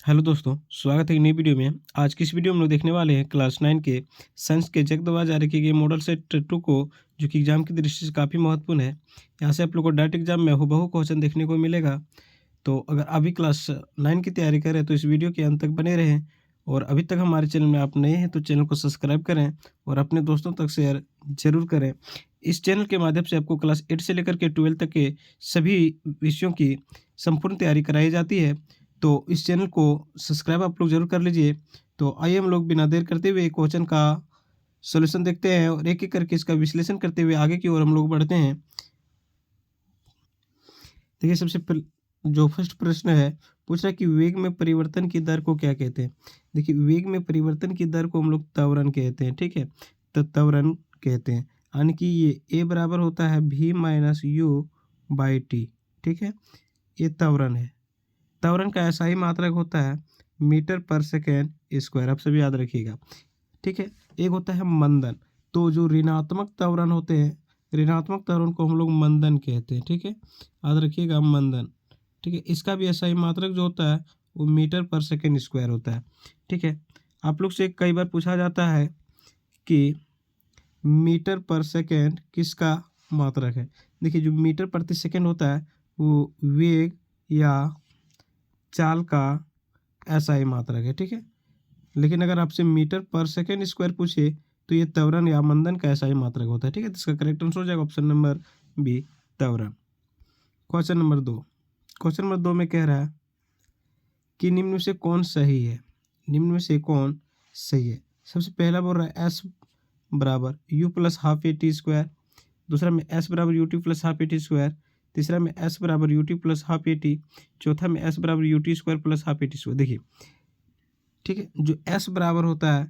Hello दोस्तों, स्वागत है एक नई वीडियो में। आज की इस वीडियो में हम लोग देखने वाले हैं क्लास 9 के साइंस के जग द्वारा जारी किए गए मॉडल सेट 2 को, जो कि एग्जाम की दृष्टि से काफ़ी महत्वपूर्ण है। यहाँ से आप लोग को डायरेक्ट एग्जाम में हूबहू क्वेश्चन देखने को मिलेगा। तो अगर अभी क्लास 9 की तैयारी कर रहे हैं तो इस वीडियो के अंत तक बने रहें। और अभी तक हमारे चैनल में आप नए हैं तो चैनल को सब्सक्राइब करें और अपने दोस्तों तक शेयर जरूर करें। इस चैनल के माध्यम से आपको क्लास 8 से लेकर के 12 तक के सभी विषयों की संपूर्ण तैयारी कराई जाती है। तो इस चैनल को सब्सक्राइब आप लोग ज़रूर कर लीजिए। तो आइए हम लोग बिना देर करते हुए क्वेश्चन का सॉल्यूशन देखते हैं और एक-एक करके इसका विश्लेषण करते हुए आगे की ओर हम लोग बढ़ते हैं। देखिए सबसे जो फर्स्ट प्रश्न है, पूछ रहा है कि वेग में परिवर्तन की दर को क्या कहते हैं? देखिए वेग में परिवर्तन की दर को हम लोग त्वरण कहते हैं, ठीक है? तो त्वरण कहते हैं, यानी कि ये ए बराबर होता है v minus you by T, ठीक है? ये त्वरण है। त्वरण का ऐसा ही मात्रक होता है मीटर पर सेकेंड स्क्वायर, आप सभी याद रखिएगा, ठीक है? एक होता है मंदन। तो जो ऋणात्मक त्वरण होते हैं, ऋणात्मक त्वरण को हम लोग मंदन कहते हैं, ठीक है? याद रखिएगा मंदन, ठीक है? इसका भी ऐसा ही मात्रक जो होता है वो मीटर पर सेकेंड स्क्वायर होता है, ठीक है? आप लोग से कई बार पूछा जाता है कि मीटर पर सेकेंड किसका मात्रक है? देखिए जो मीटर प्रति सेकेंड होता है वो वेग या चाल का ऐसा ही मात्रक है, ठीक है? लेकिन अगर आपसे मीटर पर सेकेंड स्क्वायर पूछे तो ये त्वरण या मंदन का ऐसा ही मात्रक होता है, ठीक है? तो इसका करेक्ट आंसर हो जाएगा ऑप्शन नंबर बी, त्वरण। क्वेश्चन नंबर 2 में कह रहा है कि निम्न में से कौन सही है? निम्न में से कौन सही है? सबसे पहला बोल रहा है एस बराबर you plus half A T square, दूसरा में एस बराबर U T plus half A T square, तीसरा में एस बराबर U T plus half A T, चौथा में एस बराबर U T square plus half A T square. देखिए, ठीक है, जो एस बराबर होता है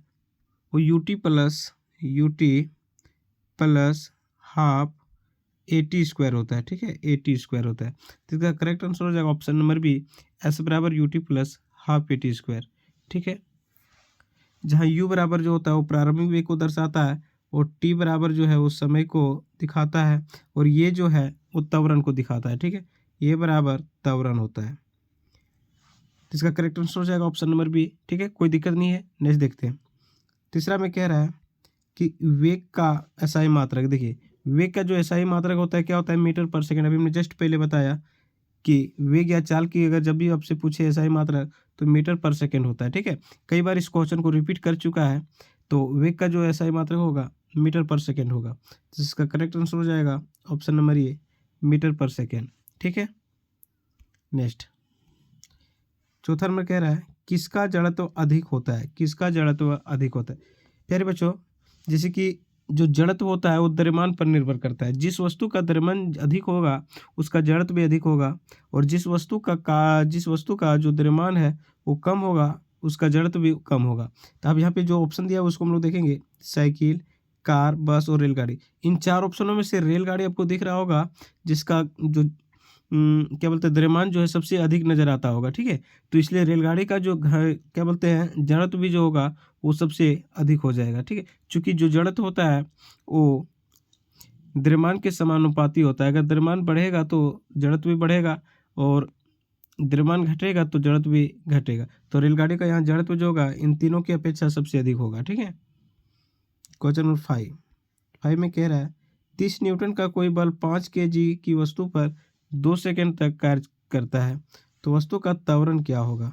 वो U T plus half A T square होता है, ठीक है? ए टी स्क्वायर होता है। तो इसका करेक्ट आंसर हो जाएगा ऑप्शन नंबर बी, एस बराबर U T plus half A T square, ठीक है? जहाँ यू बराबर जो होता है वो प्रारंभिक वेग को दर्शाता है और टी बराबर जो है वो समय को दिखाता है और ये जो है वो त्वरण को दिखाता है, ठीक है? ये बराबर त्वरण होता है। तो इसका करेक्ट आंसर हो जाएगा ऑप्शन नंबर बी, ठीक है? कोई दिक्कत नहीं है। नेक्स्ट देखते हैं। तीसरा में कह रहा है कि वेग का एसआई मात्रक। देखिए वेग का जो एसआई मात्रक होता है क्या होता है? मीटर पर सेकंड। अभी हमने जस्ट पहले बताया कि वेग या चाल की अगर जब भी आपसे पूछे एसआई मात्रक तो मीटर पर सेकंड होता है, ठीक है? कई बार इस क्वेश्चन को रिपीट कर चुका है। तो वेग का जो एसआई मात्रक होगा मीटर पर सेकेंड होगा, जिसका करेक्ट आंसर हो जाएगा ऑप्शन नंबर ए, मीटर पर सेकेंड, ठीक है? नेक्स्ट चौथा नंबर कह रहा है किसका जड़त्व अधिक होता है? किसका जड़त्व अधिक होता है? प्यारे बच्चों, जैसे कि जो जड़त्व होता है वो द्रव्यमान पर निर्भर करता है। जिस वस्तु का द्रव्यमान अधिक होगा उसका जड़त्व भी अधिक होगा, और जिस वस्तु का जो द्रव्यमान है वो कम होगा उसका जड़त्व भी कम होगा। तो अब यहाँ पे जो ऑप्शन दिया है उसको हम लोग देखेंगे, साइकिल, कार, बस और रेलगाड़ी। इन चार ऑप्शनों में से रेलगाड़ी आपको दिख रहा होगा जिसका जो क्या बोलते हैं द्रव्यमान जो है सबसे अधिक नज़र आता होगा, ठीक है? तो इसलिए रेलगाड़ी का जो क्या बोलते हैं जड़त्व भी जो होगा वो सबसे अधिक हो जाएगा, ठीक है? चूँकि जो जड़त्व होता है वो द्रव्यमान के समानुपाती होता है। अगर द्रव्यमान बढ़ेगा तो जड़त्व भी बढ़ेगा और द्रव्यमान घटेगा तो जड़त्व भी घटेगा। तो रेलगाड़ी का यहाँ जड़त्व जो होगा इन तीनों की अपेक्षा सबसे अधिक होगा, ठीक है? क्वेश्चन नंबर 5 में कह रहा है 30 न्यूटन का कोई बल 5 केजी की वस्तु पर 2 सेकंड तक कार्य करता है, तो वस्तु का त्वरण क्या होगा?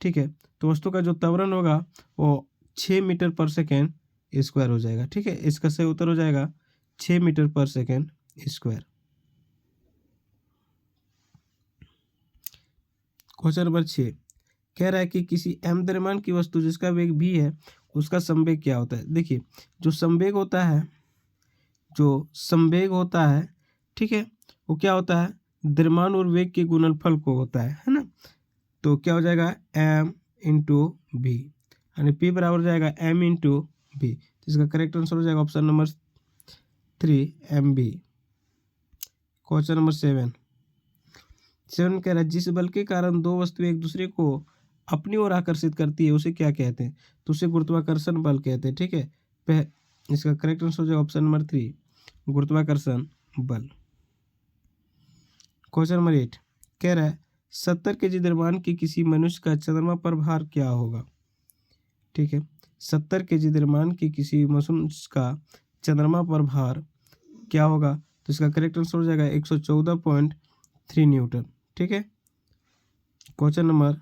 ठीक है, तो वस्तु का जो त्वरण होगा वो 6 मीटर पर सेकेंड स्क्वायर हो जाएगा, ठीक है? इसका सही उत्तर हो जाएगा 6 मीटर पर सेकेंड स्क्वायर। क्वेश्चन नंबर 6 कह रहा है कि किसी m द्रव्यमान की वस्तु जिसका वेग v है उसका संवेग क्या होता है? देखिए जो संवेग होता है, ठीक है, वो क्या होता है? द्रव्यमान और वेग के गुणनफल को होता है ना? तो क्या हो जाएगा m इंटू वी, यानी p बराबर हो जाएगा m इंटू वी। तो इसका करेक्ट आंसर हो जाएगा option number 3 M B. Question number 7 कह रहा है जिस बल के कारण दो वस्तुएं एक दूसरे को अपनी ओर आकर्षित करती है उसे क्या कहते हैं? तो उसे गुरुत्वाकर्षण बल कहते हैं, ठीक है? इसका करेक्ट आंसर हो जाएगा ऑप्शन नंबर 3, गुरुत्वाकर्षण बल। क्वेश्चन नंबर 8 कह रहा है 70 केजी द्रव्यमान की किसी मनुष्य का चंद्रमा पर भार क्या होगा? ठीक है, 70 केजी द्रव्यमान की किसी मनुष्य का चंद्रमा पर भार क्या होगा? तो इसका करेक्ट आंसर हो जाएगा 114.3 न्यूटन। ठीक है, क्वेश्चन नंबर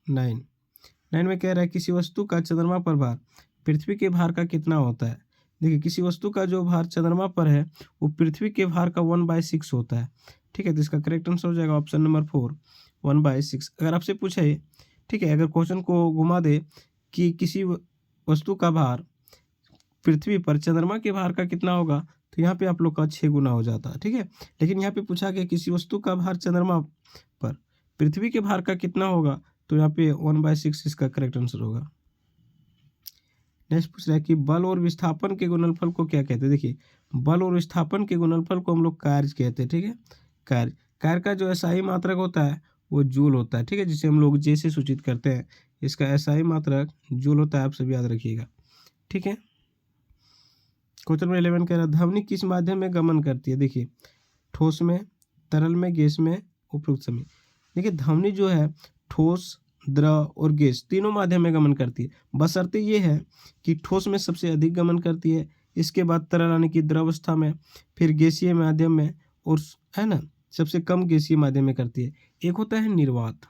9 में कह रहा है किसी वस्तु का चंद्रमा पर भार पृथ्वी के भार का कितना होता है? देखिए, किसी वस्तु का जो भार चंद्रमा पर है वो पृथ्वी के भार का 1/6 होता है। ठीक है, तो इसका करेक्ट आंसर हो जाएगा ऑप्शन नंबर 4, 1/6। अगर आपसे पूछे, ठीक है, अगर क्वेश्चन को घुमा दे कि किसी वस्तु का भार पृथ्वी पर चंद्रमा के भार का कितना होगा, तो यहाँ पे आप लोग का 6 गुना हो जाता। ठीक है, लेकिन यहाँ पे पूछा गया किसी वस्तु का भार चंद्रमा पर पृथ्वी के भार का कितना होगा, तो यहाँ पे 1/6 इसका करेक्ट आंसर होगा। नेक्स्ट पूछ रहा है कि बल और विस्थापन के गुणनफल को क्या कहते हैं? देखिए, बल और विस्थापन के गुणनफल को हम लोग कार्य कहते हैं। ठीक है, कार्य का जो एसआई मात्रक होता है वो जूल होता है। ठीक है, जिसे हम लोग जे से सूचित करते हैं, इसका एसआई मात्रक जूल होता है, आप सब याद रखिएगा। ठीक है, क्वेश्चन नंबर 11 कह रहा है ध्वनि किस माध्यम में गमन करती है? देखिए, ठोस में, तरल में, गैस में, उपरोक्त समय। देखिए, ध्वनि जो है ठोस, द्रव और गैस तीनों माध्यम में गमन करती है, बशर्ते ये है कि ठोस में सबसे अधिक गमन करती है, इसके बाद तरल यानी कि द्रवावस्था में, फिर गैसीय माध्यम में, और है ना सबसे कम गैसीय माध्यम में करती है। एक होता है निर्वात।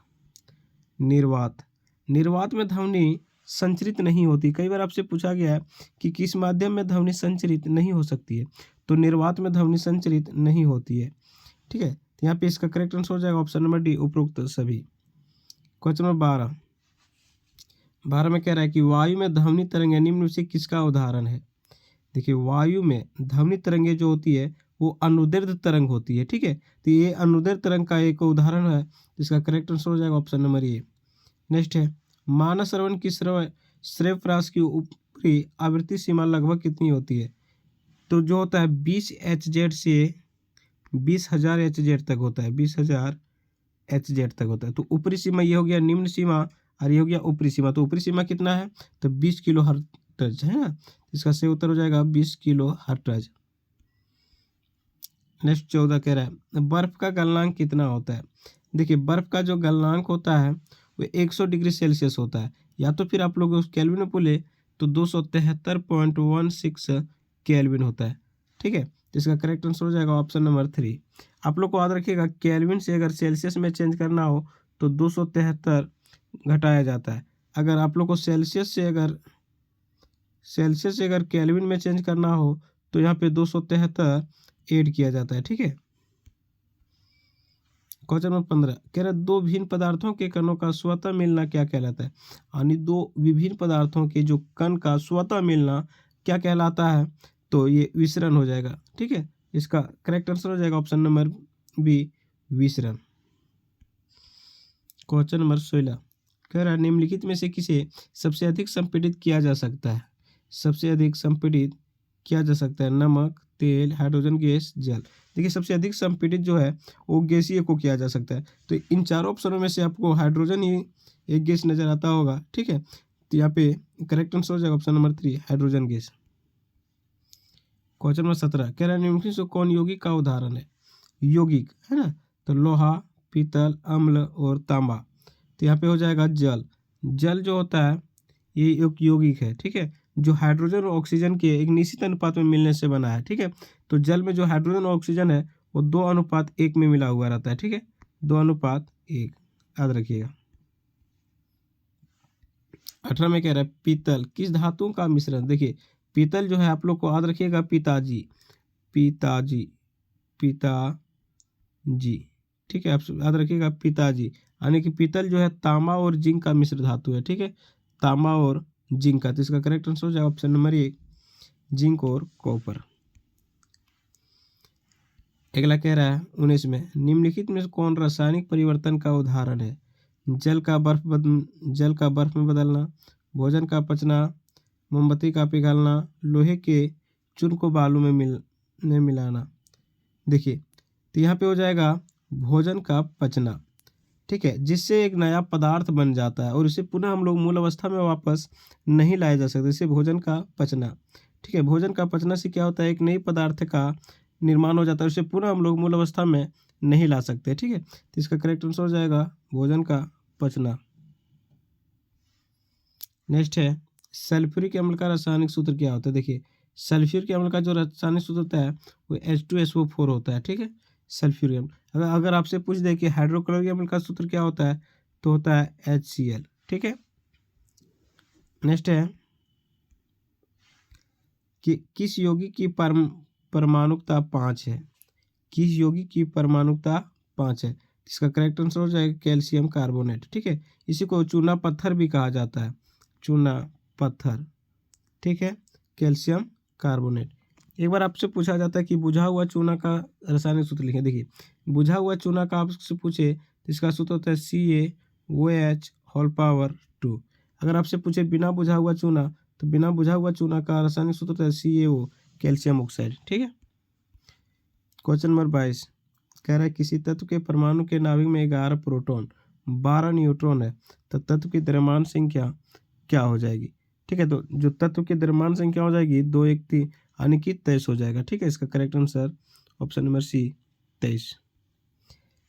निर्वात में ध्वनि संचरित नहीं होती। कई बार आपसे पूछा गया है कि किस माध्यम में ध्वनि संचरित नहीं हो सकती है, तो निर्वात में ध्वनि संचरित नहीं होती है। ठीक है, तो यहाँ पे इसका करेक्ट आंसर हो जाएगा ऑप्शन नंबर डी, उपरोक्त सभी। क्वेश्चन नंबर 12 में कह रहा है कि वायु में ध्वनि तरंगे निम्न में से किसका उदाहरण है? देखिए, वायु में ध्वनि तरंगे जो होती है वो अनुदैर्ध्य तरंग होती है। ठीक है, तो ये अनुदैर्ध्य तरंग का एक उदाहरण है, जिसका करेक्ट आंसर हो जाएगा ऑप्शन नंबर ए। नेक्स्ट है मानव श्रवण की श्रेय प्रास की ऊपरी आवृत्ति सीमा लगभग कितनी होती है? तो जो होता है 20 HZ से 20,000 HZ तक होता है, 20,000 HZ तक होता है। तो ऊपरी सीमा ये हो गया निम्न सीमा, और ये हो गया ऊपरी सीमा। तो ऊपरी सीमा कितना है? तो 20 किलो हर्ट्ज है ना, इसका सही उत्तर हो जाएगा 20 किलो हर्ट्ज। नेक्स्ट 14 कह रहा है बर्फ का गलनांक कितना होता है? देखिए, बर्फ का जो गलनांक होता है वो 100 डिग्री सेल्सियस होता है, या तो फिर आप लोग उस केल्विन में बोले तो 273.16 केल्विन होता है। ठीक है, तो इसका करेक्ट आंसर हो जाएगा ऑप्शन नंबर 3। आप लोग को याद रखिएगा, केल्विन से अगर सेल्सियस में चेंज करना हो तो 273 घटाया जाता है। अगर आप लोग को सेल्सियस से अगर केल्विन में चेंज करना हो तो यहाँ पे 273 ऐड किया जाता है। ठीक है, क्वेश्चन नंबर 15 कह रहा है दो विभिन्न पदार्थों के कणों का स्वतः मिलना क्या कहलाता है? यानी दो विभिन्न पदार्थों के जो कण का स्वतः मिलना क्या कहलाता है? तो ये विसरण हो जाएगा। ठीक है, इसका करेक्ट आंसर हो जाएगा ऑप्शन नंबर बी, विसरण। क्वेश्चन नंबर 16 कह रहा है निम्नलिखित में से किसे सबसे अधिक संपीड़ित किया जा सकता है? सबसे अधिक संपीड़ित किया जा सकता है नमक, तेल, हाइड्रोजन गैस, जल। देखिए, सबसे अधिक संपीड़ित जो है वो गैसीय को किया जा सकता है। तो इन चारों ऑप्शनों में से आपको हाइड्रोजन ही एक गैस नजर आता होगा। ठीक है, तो यहाँ पे करेक्ट आंसर हो जाएगा option number 3, hydrogen gas. Question number 17 कह रहा है निम्नलिखित से कौन यौगिक का उदाहरण है? यौगिक है ना, तो लोहा, पीतल, अम्ल और तांबा। तो यहाँ पे हो जाएगा जल। जल जो होता है ये एक यौगिक है। ठीक है, जो हाइड्रोजन और ऑक्सीजन के एक निश्चित अनुपात में मिलने से बना है। ठीक है, तो जल में जो हाइड्रोजन और ऑक्सीजन है वो 2:1 में मिला हुआ रहता है। ठीक है, 2:1 याद रखिएगा। 18 में कह रहा है पीतल किस धातु का मिश्रण? देखिए, पीतल जो है आप लोग को याद रखिएगा पिताजी। ठीक है, आप याद रखिएगा पिताजी, यानी कि पीतल जो है तांबा और जिंक का मिश्र धातु है। ठीक है, तांबा और जिंक का। तो इसका करेक्ट आंसर हो जाएगा ऑप्शन नंबर 1, जिंक और कॉपर। अगला कह रहा है 19 में निम्नलिखित में से कौन रासायनिक परिवर्तन का उदाहरण है? जल का बर्फ में बदलना, भोजन का पचना, मोमबत्ती का पिघलना, लोहे के चूर्ण को बालू में मिलाना। देखिए, तो यहाँ पे हो जाएगा भोजन का पचना। ठीक है, जिससे एक नया पदार्थ बन जाता है और इसे पुनः हम लोग मूल अवस्था में वापस नहीं लाया जा सकता, इसे भोजन का पचना। ठीक है, भोजन का पचना से क्या होता है, एक नई पदार्थ का निर्माण हो जाता है, उसे पुनः हम लोग मूल अवस्था में नहीं ला सकते, ठीक है। तो इसका करेक्ट आंसर हो जाएगा भोजन का पचना। नेक्स्ट है सल्फ्यूरिक अम्ल का रासायनिक सूत्र क्या होता है। देखिए सल्फ्यूरिक अम्ल का जो रासायनिक सूत्र होता है वो H2SO4 होता है, ठीक है। सल्फ्यूरिक अम्ल अगर आपसे पूछ दे कि हाइड्रोक्लोरिक अम्ल का सूत्र क्या होता है तो होता है HCl, ठीक है। नेक्स्ट है कि किस यौगिक की परमाणुकता 5 है। किस यौगिक की परमाणुकता 5 है। इसका करेक्ट आंसर हो जाएगा कैल्शियम कार्बोनेट, ठीक है। इसी को चूना पत्थर भी कहा जाता है, चूना पत्थर, ठीक है। Calcium carbonate. एक बार आपसे पूछा जाता है कि बुझा हुआ चूना का रासायनिक सूत्र लिखें। देखिए बुझा हुआ चूना का आपसे पूछे तो इसका सूत्र होता है CaOH2। अगर आपसे पूछे बिना बुझा हुआ चूना तो बिना बुझा हुआ चूना का रासायनिक सूत्र होता है CaO, कैल्शियम ऑक्साइड, ठीक है। क्वेश्चन नंबर 22 कह रहा है किसी तत्व के परमाणु के नाभिक में 11 प्रोटॉन 12 न्यूट्रॉन है तो तत्व की द्रव्यमान संख्या क्या हो जाएगी, ठीक है। तो जो तत्व की द्रव्यमान संख्या हो जाएगी 2 1 3 यानी कि 23 हो जाएगा, ठीक है। इसका correct answer option number C 23।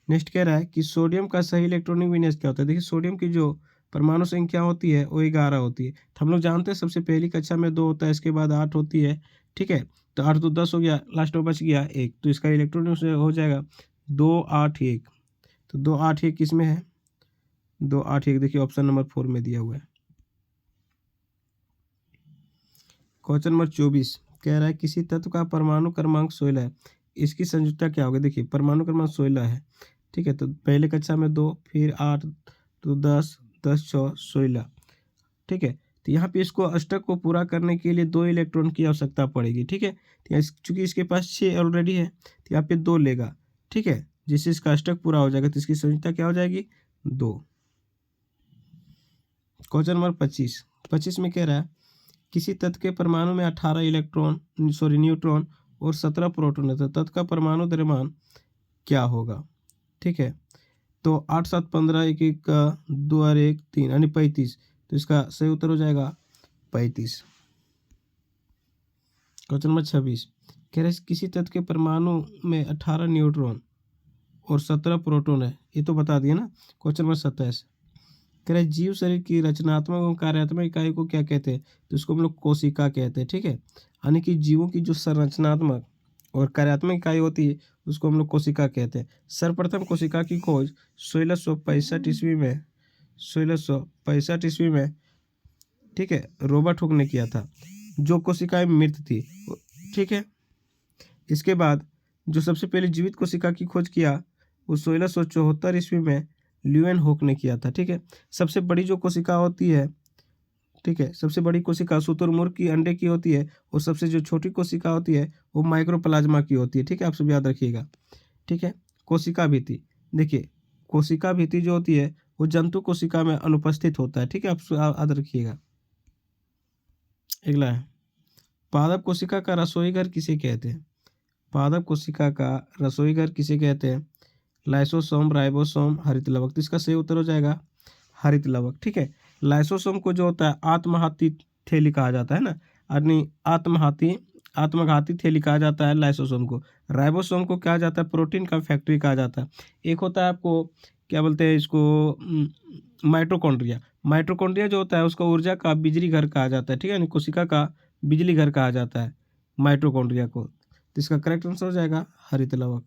Next कह रहा है कि सोडियम का सही इलेक्ट्रॉनिक विन्यास क्या होता है। देखिए सोडियम की जो परमाणु संख्या होती है वो 11 होती है। तो हम लोग जानते हैं सबसे पहली कक्षा में 2 होता है, इसके बाद 8 होती है, ठीक है। तो 8 तो 10 हो गया, लास्ट में बच गया 1, तो इसका इलेक्ट्रॉनिक हो जाएगा 2 8 1। तो 2 8 1 किस में है, 2 8 1 देखिए ऑप्शन नंबर 4 में दिया हुआ है। क्वेश्चन नंबर 24 कह रहा है किसी तत्व का परमाणु क्रमांक 16 है, इसकी संयुजता क्या होगी। देखिए परमाणु क्रमांक 16 है, ठीक है। तो पहले कक्षा में 2 फिर 8 तो 10 10 6 16, ठीक है। तो यहाँ पे इसको अष्टक को पूरा करने के लिए 2 इलेक्ट्रॉन की आवश्यकता पड़ेगी, ठीक है। तो चूंकि इसके पास 6 ऑलरेडी है तो यहाँ पे 2 लेगा, ठीक है, जिससे इसका अष्टक पूरा हो जाएगा। तो इसकी संयुजता क्या हो जाएगी 2। क्वेश्चन नंबर 25 में कह रहा है किसी तत्व के परमाणु में 18 न्यूट्रॉन और 17 प्रोटॉन है तो तत्व का परमाणु द्रव्यमान क्या होगा, ठीक है। तो 8 7 15 1 1 का 2 और 1 3 यानी 35। तो इसका सही उत्तर हो जाएगा 35। क्वेश्चन नंबर 26 कह रहे किसी तत्व के परमाणु में 18 न्यूट्रॉन और 17 प्रोटॉन है, ये तो बता दिए ना। क्वेश्चन नंबर 27 कह रहे जीव शरीर की रचनात्मक और कार्यात्मक इकाई को क्या कहते हैं। तो इसको हम लोग कोशिका कहते हैं, ठीक है। यानी कि जीवों की जो संरचनात्मक और कार्यात्मक इकाई होती है उसको हम लोग कोशिका कहते हैं। सर्वप्रथम कोशिका की खोज 1665 ईस्वी में 1665 ईस्वी में, ठीक है, रॉबर्ट हुक ने किया था। जो कोशिकाएं मृत थी, ठीक है। इसके बाद जो सबसे पहले जीवित कोशिका की खोज किया वो 1674 ईस्वी में ल्यूएन होक ने किया था, ठीक है। सबसे बड़ी जो कोशिका होती है, ठीक है, सबसे बड़ी कोशिका शुतुरमुर्ग की अंडे की होती है और सबसे जो छोटी कोशिका होती है वो माइक्रोप्लाज्मा की होती है, ठीक है। आप सब याद रखिएगा, ठीक है। कोशिका भित्ति, देखिए कोशिका भित्ति जो होती है वो जंतु कोशिका में अनुपस्थित होता है, ठीक है। आप याद रखिएगा। अगला है पादप कोशिका का रसोई घर किसे कहते हैं। पादप कोशिका का रसोई घर किसे कहते हैं। लाइसोसोम, राइबोसोम, हरित लवक। तो इसका सही उत्तर हो जाएगा हरित लवक, ठीक है। लाइसोसोम को जो होता है आत्मघाती थैली कहा जाता है ना, यानी आत्मघाती थैली कहा जाता है लाइसोसोम को। राइबोसोम को कहा जाता है प्रोटीन का फैक्ट्री कहा जाता है। एक होता है आपको क्या बोलते हैं इसको माइटोकॉन्ड्रिया। माइटोकॉन्ड्रिया जो होता है उसको ऊर्जा का बिजली घर कहा जाता है, ठीक है, यानी कोशिका का बिजली घर कहा जाता है माइटोकॉन्ड्रिया को। तो इसका करेक्ट आंसर हो जाएगा हरित लवक।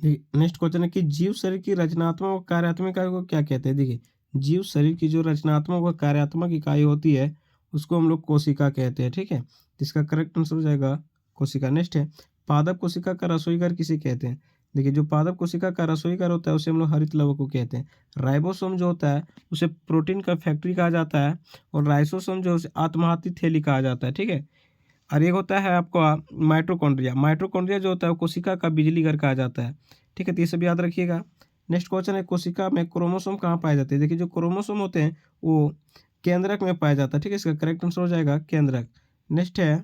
देखिए नेक्स्ट क्वेश्चन है कि जीव शरीर की रचनात्मक और कार्यात्मक इकाई को क्या कहते हैं। देखिए जीव शरीर की जो रचनात्मक और कार्यात्मक इकाई होती है उसको हम लोग कोशिका कहते हैं, ठीक है। तो इसका करेक्ट आंसर हो जाएगा कोशिका। नेक्स्ट है पादप कोशिका का रसोईघर किसे कहते हैं। देखिए जो पादप कोशिका का रसोईघर होता है उसे हम लोग हरित लवक को कहते हैं। राइबोसोम जो होता है उसे प्रोटीन का फैक्ट्री कहा जाता है, और राइसोसोम जो है उसे आत्मघाती थैली कहा जाता है, ठीक है। और एक होता है आपका माइटोकॉन्ड्रिया। माइटोकॉन्ड्रिया जो होता है वो कोशिका का बिजली घर कहा जाता है, ठीक है। तो ये सब याद रखिएगा। नेक्स्ट क्वेश्चन है कोशिका में क्रोमोसोम कहाँ पाए जाते हैं। देखिए जो क्रोमोसोम होते हैं वो केंद्रक में पाया जाता है, ठीक है। इसका करेक्ट आंसर हो जाएगा केंद्रक। नेक्स्ट है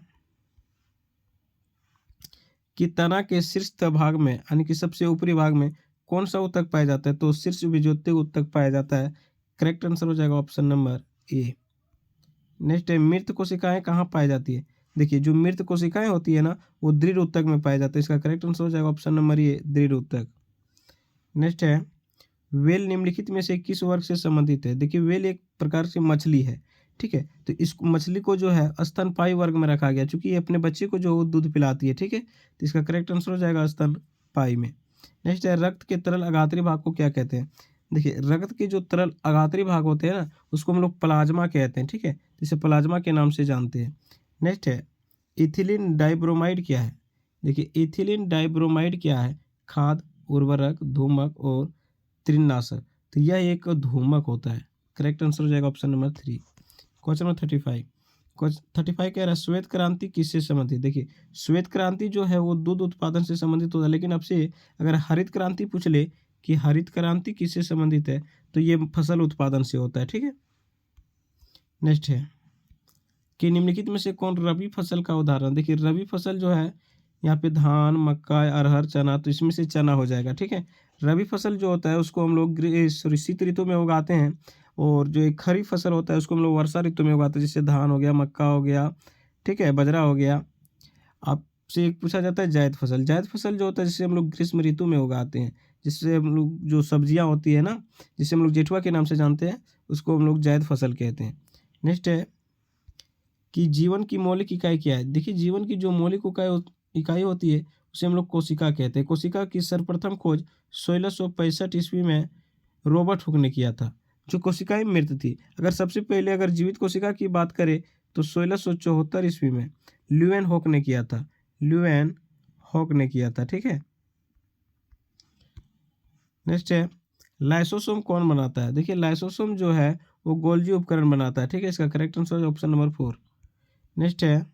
कि तना के शीर्ष भाग में यानी कि सबसे ऊपरी भाग में कौन सा ऊतक पाया जाता है। तो शीर्ष विजोत्तिक ऊतक पाया जाता है। करेक्ट आंसर हो जाएगा ऑप्शन नंबर ए। नेक्स्ट है मृत कोशिकाएं कहाँ पाई जाती है। देखिए जो मृत कोशिकाएं होती है ना वो दृढ़ ऊतक में पाए जाते हैं। इसका करेक्ट आंसर हो जाएगा ऑप्शन नंबर ए दृढ़ ऊतक। नेक्स्ट है वेल निम्नलिखित में से किस वर्ग से संबंधित है। देखिए वेल एक प्रकार से मछली है, ठीक है। तो इस मछली को जो है स्तनपायी वर्ग में रखा गया क्योंकि ये अपने बच्चे को जो दूध पिलाती है, ठीक है। तो इसका करेक्ट आंसर हो जाएगा स्तनपायी में। नेक्स्ट है रक्त के तरल अगात्री भाग को क्या कहते हैं। देखिए रक्त के जो तरल अगात्री भाग होते हैं ना उसको हम लोग प्लाज्मा कहते हैं, ठीक है। इसे प्लाज्मा के नाम से जानते हैं। नेक्स्ट है इथिलीन डाइब्रोमाइड क्या है। देखिए इथिलीन डाइब्रोमाइड क्या है। खाद, उर्वरक, धूमक और तृणनाशक। तो यह एक धूमक होता है। करेक्ट आंसर हो जाएगा option number 3। Question number 35। Question 35 कह रहा है श्वेत क्रांति किससे संबंधित। देखिए श्वेत क्रांति जो है वो दूध उत्पादन से संबंधित होता है, लेकिन आपसे अगर हरित क्रांति पूछ ले कि हरित क्रांति किससे संबंधित है तो ये फसल उत्पादन से होता है, ठीक है। नेक्स्ट है कि निम्नलिखित में से कौन रबी फसल का उदाहरण। देखिए रबी फसल जो है यहाँ पे धान, मक्का, अरहर, चना, तो इसमें से चना हो जाएगा, ठीक है। रबी फसल जो होता है उसको हम लोग शीत ऋतु में उगाते हैं, और जो एक खरीफ फसल होता है उसको हम लोग वर्षा ऋतु में उगाते हैं, जैसे धान हो गया, मक्का हो गया, ठीक है, बजरा हो गया। आपसे एक पूछा जाता है जायद फसल। जायद फसल जो होता है जिसे हम लोग ग्रीष्म ऋतु में उगाते हैं, जिससे हम लोग जो सब्जियां होती है ना जिसे हम लोग जेठुआ के नाम से जानते हैं उसको हम लोग जायद फसल कहते हैं। नेक्स्ट है कि जीवन की मौलिक इकाई क्या है। देखिए जीवन की जो मौलिक इकाई होती है उसे हम लोग कोशिका कहते हैं। कोशिका की सर्वप्रथम खोज 1665 ईस्वी में रॉबर्ट हुक ने किया था। जो कोशिकाएं मृत थी, अगर सबसे पहले अगर जीवित कोशिका की बात करें तो 1674 ईस्वी में ल्यूएन हॉक ने किया था। ल्यूएन हॉक ने किया था, ठीक है। नेक्स्ट है लाइसोसोम कौन बनाता है। देखिए लाइसोसोम जो है वो गोल्जी उपकरण बनाता है, ठीक है। इसका करेक्ट आंसर है ऑप्शन नंबर 4। नेक्स्ट है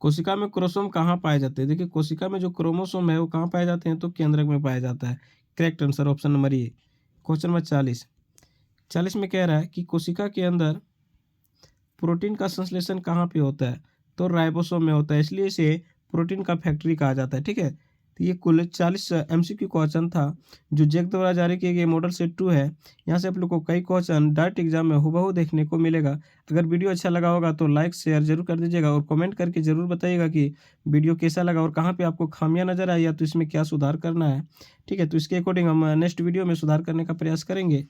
कोशिका में क्रोमोसोम कहाँ पाए जाते हैं। देखिए कोशिका में जो क्रोमोसोम है वो कहाँ पाए जाते हैं तो केंद्रक में पाया जाता है। Correct answer option number A. Question number 40 में कह रहा है कि कोशिका के अंदर प्रोटीन का संश्लेषण कहाँ पे होता है तो राइबोसोम में होता है, इसलिए इसे प्रोटीन का फैक्ट्री कहा जाता है, ठीक है। तो ये कुल 40 MCQ क्वेश्चन था जो जेक द्वारा जारी किए गए मॉडल सेट 2 है। यहाँ से आप लोग को कई क्वेश्चन डायरेक्ट एग्जाम में हुबहू देखने को मिलेगा। अगर वीडियो अच्छा लगा होगा तो लाइक शेयर जरूर कर दीजिएगा, और कमेंट करके जरूर बताइएगा कि वीडियो कैसा लगा और कहाँ पे आपको खामियां नजर आई या तो इसमें क्या सुधार करना है, ठीक है। तो इसके अकॉर्डिंग हम नेक्स्ट वीडियो में सुधार करने का प्रयास करेंगे।